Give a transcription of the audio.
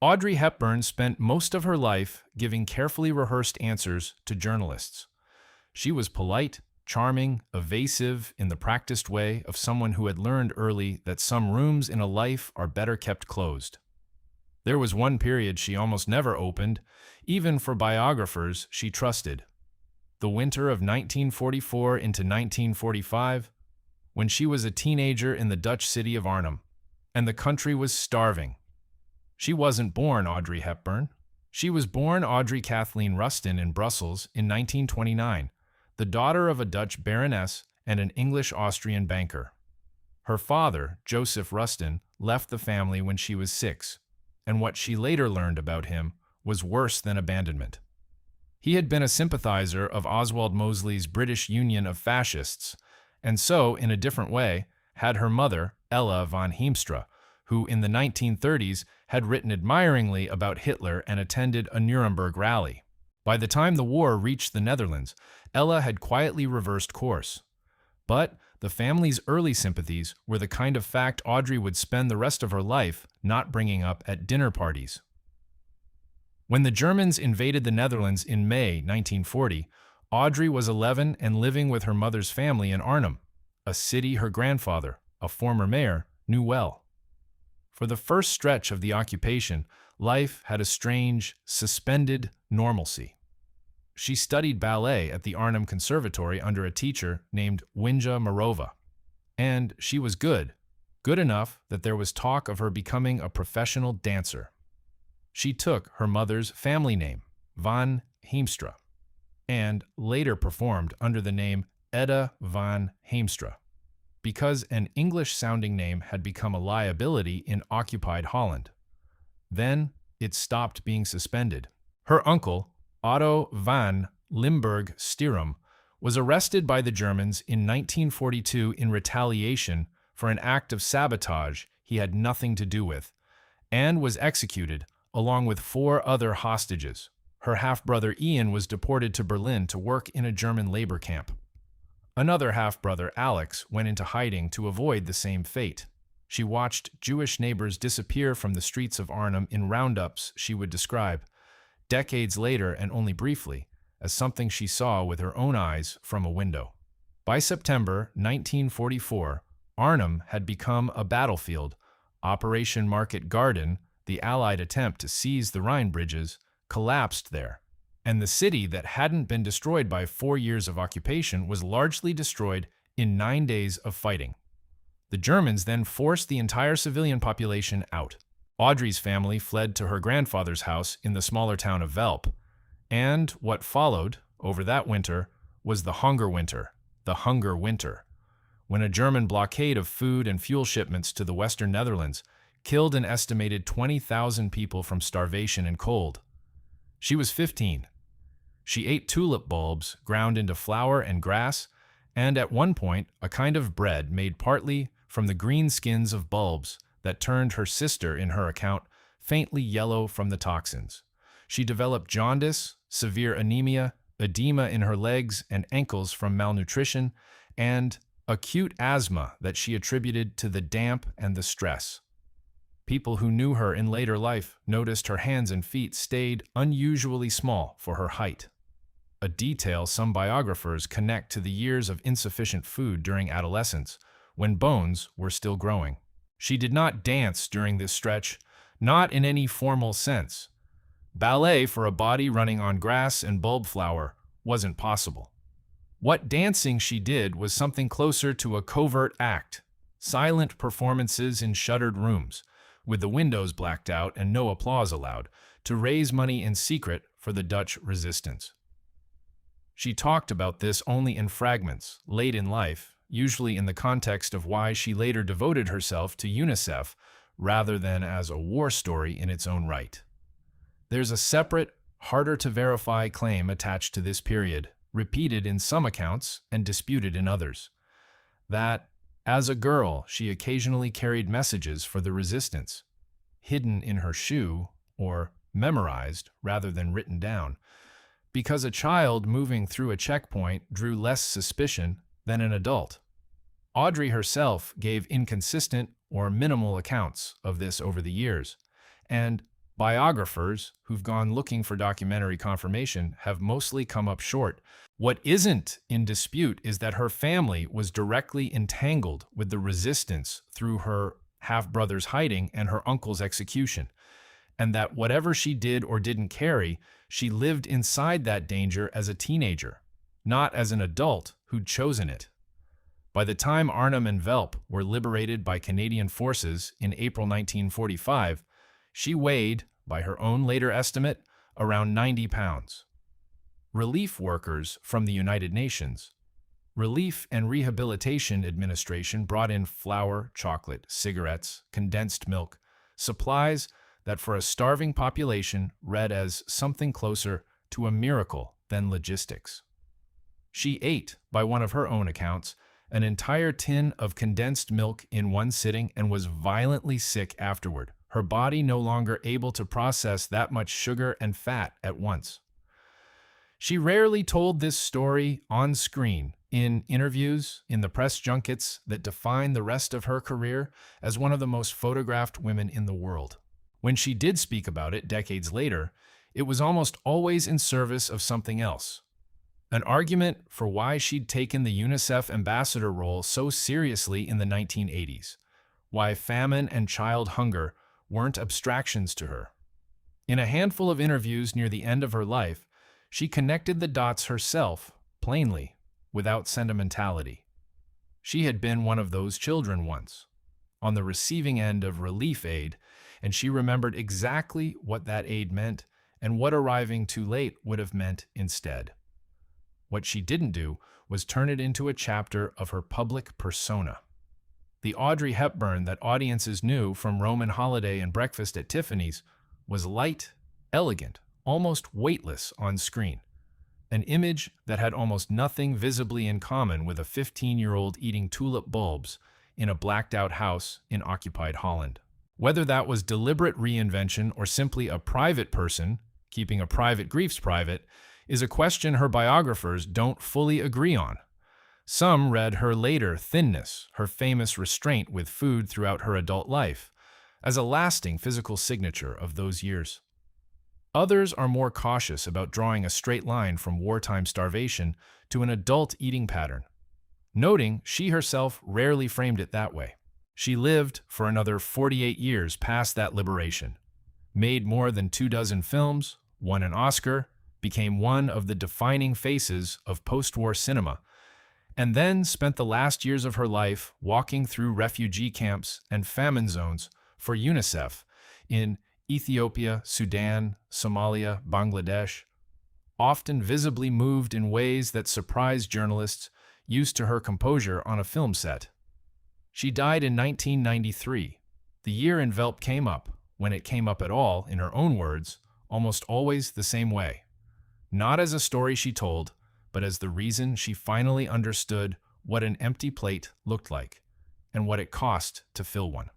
Audrey Hepburn spent most of her life giving carefully rehearsed answers to journalists. She was polite, charming, evasive in the practiced way of someone who had learned early that some rooms in a life are better kept closed. There was one period she almost never opened, even for biographers she trusted. The winter of 1944 into 1945, when she was a teenager in the Dutch city of Arnhem, and the country was starving. She wasn't born Audrey Hepburn. She was born Audrey Kathleen Rustin in Brussels in 1929, the daughter of a Dutch baroness and an English-Austrian banker. Her father, Joseph Rustin, left the family when she was 6, and what she later learned about him was worse than abandonment. He had been a sympathizer of Oswald Mosley's British Union of Fascists, and so, in a different way, had her mother, Ella von Heemstra, who in the 1930s had written admiringly about Hitler and attended a Nuremberg rally. By the time the war reached the Netherlands, Ella had quietly reversed course. But the family's early sympathies were the kind of fact Audrey would spend the rest of her life not bringing up at dinner parties. When the Germans invaded the Netherlands in May 1940, Audrey was 11 and living with her mother's family in Arnhem, a city her grandfather, a former mayor, knew well. For the first stretch of the occupation, life had a strange, suspended normalcy. She studied ballet at the Arnhem Conservatory under a teacher named Winja Marova. And she was good enough that there was talk of her becoming a professional dancer. She took her mother's family name, von Heemstra, and later performed under the name Edda von Heemstra, because an English-sounding name had become a liability in occupied Holland. Then it stopped being suspended. Her uncle, Otto van Limburg-Stirum, was arrested by the Germans in 1942 in retaliation for an act of sabotage he had nothing to do with, and was executed along with 4 other hostages. Her half-brother Ian was deported to Berlin to work in a German labor camp. Another half-brother, Alex, went into hiding to avoid the same fate. She watched Jewish neighbors disappear from the streets of Arnhem in roundups she would describe, decades later and only briefly, as something she saw with her own eyes from a window. By September 1944, Arnhem had become a battlefield. Operation Market Garden, the Allied attempt to seize the Rhine bridges, collapsed there, and the city that hadn't been destroyed by 4 years of occupation was largely destroyed in 9 days of fighting. The Germans then forced the entire civilian population out. Audrey's family fled to her grandfather's house in the smaller town of Velp, and what followed over that winter was the Hunger Winter, when a German blockade of food and fuel shipments to the western Netherlands killed an estimated 20,000 people from starvation and cold. She was 15. She ate tulip bulbs ground into flour and grass, and at one point a kind of bread made partly from the green skins of bulbs that turned her sister, in her account, faintly yellow from the toxins. She developed jaundice, severe anemia, edema in her legs and ankles from malnutrition, and acute asthma that she attributed to the damp and the stress. People who knew her in later life noticed her hands and feet stayed unusually small for her height, a detail some biographers connect to the years of insufficient food during adolescence, when bones were still growing. She did not dance during this stretch, not in any formal sense. Ballet for a body running on grass and bulb flower wasn't possible. What dancing she did was something closer to a covert act, silent performances in shuttered rooms, with the windows blacked out and no applause allowed, to raise money in secret for the Dutch resistance. She talked about this only in fragments, late in life, usually in the context of why she later devoted herself to UNICEF rather than as a war story in its own right. There's a separate, harder-to-verify claim attached to this period, repeated in some accounts and disputed in others, that, as a girl, she occasionally carried messages for the resistance, hidden in her shoe or memorized rather than written down, because a child moving through a checkpoint drew less suspicion than an adult. Audrey herself gave inconsistent or minimal accounts of this over the years, and Biographers who've gone looking for documentary confirmation have mostly come up short. What isn't in dispute is that her family was directly entangled with the resistance through her half-brother's hiding and her uncle's execution, and that whatever she did or didn't carry, she lived inside that danger as a teenager, not as an adult who'd chosen it. By the time Arnhem and Velp were liberated by Canadian forces in April 1945, she weighed, by her own later estimate, around 90 pounds. Relief workers from the United Nations, Relief and Rehabilitation Administration brought in flour, chocolate, cigarettes, condensed milk, supplies that for a starving population read as something closer to a miracle than logistics. She ate, by one of her own accounts, an entire tin of condensed milk in one sitting and was violently sick afterward, her body no longer able to process that much sugar and fat at once. She rarely told this story on screen, in interviews, in the press junkets that define the rest of her career as one of the most photographed women in the world. When she did speak about it decades later, it was almost always in service of something else. An argument for why she'd taken the UNICEF ambassador role so seriously in the 1980s, why famine and child hunger weren't abstractions to her. In a handful of interviews near the end of her life, she connected the dots herself, plainly, without sentimentality. She had been one of those children once, on the receiving end of relief aid, and she remembered exactly what that aid meant and what arriving too late would have meant instead. What she didn't do was turn it into a chapter of her public persona. The Audrey Hepburn that audiences knew from Roman Holiday and Breakfast at Tiffany's was light, elegant, almost weightless on screen. An image that had almost nothing visibly in common with a 15-year-old eating tulip bulbs in a blacked-out house in occupied Holland. Whether that was deliberate reinvention or simply a private person keeping a private griefs private is a question her biographers don't fully agree on. Some read her later thinness, her famous restraint with food throughout her adult life, as a lasting physical signature of those years. Others are more cautious about drawing a straight line from wartime starvation to an adult eating pattern, noting she herself rarely framed it that way. She lived for another 48 years past that liberation, made more than 24 films, won an Oscar, became one of the defining faces of post-war cinema, and then spent the last years of her life walking through refugee camps and famine zones for UNICEF in Ethiopia, Sudan, Somalia, Bangladesh, often visibly moved in ways that surprised journalists used to her composure on a film set. She died in 1993, the year Velp came up, when it came up at all, in her own words, almost always the same way. Not as a story she told, but as the reason she finally understood what an empty plate looked like and what it cost to fill one.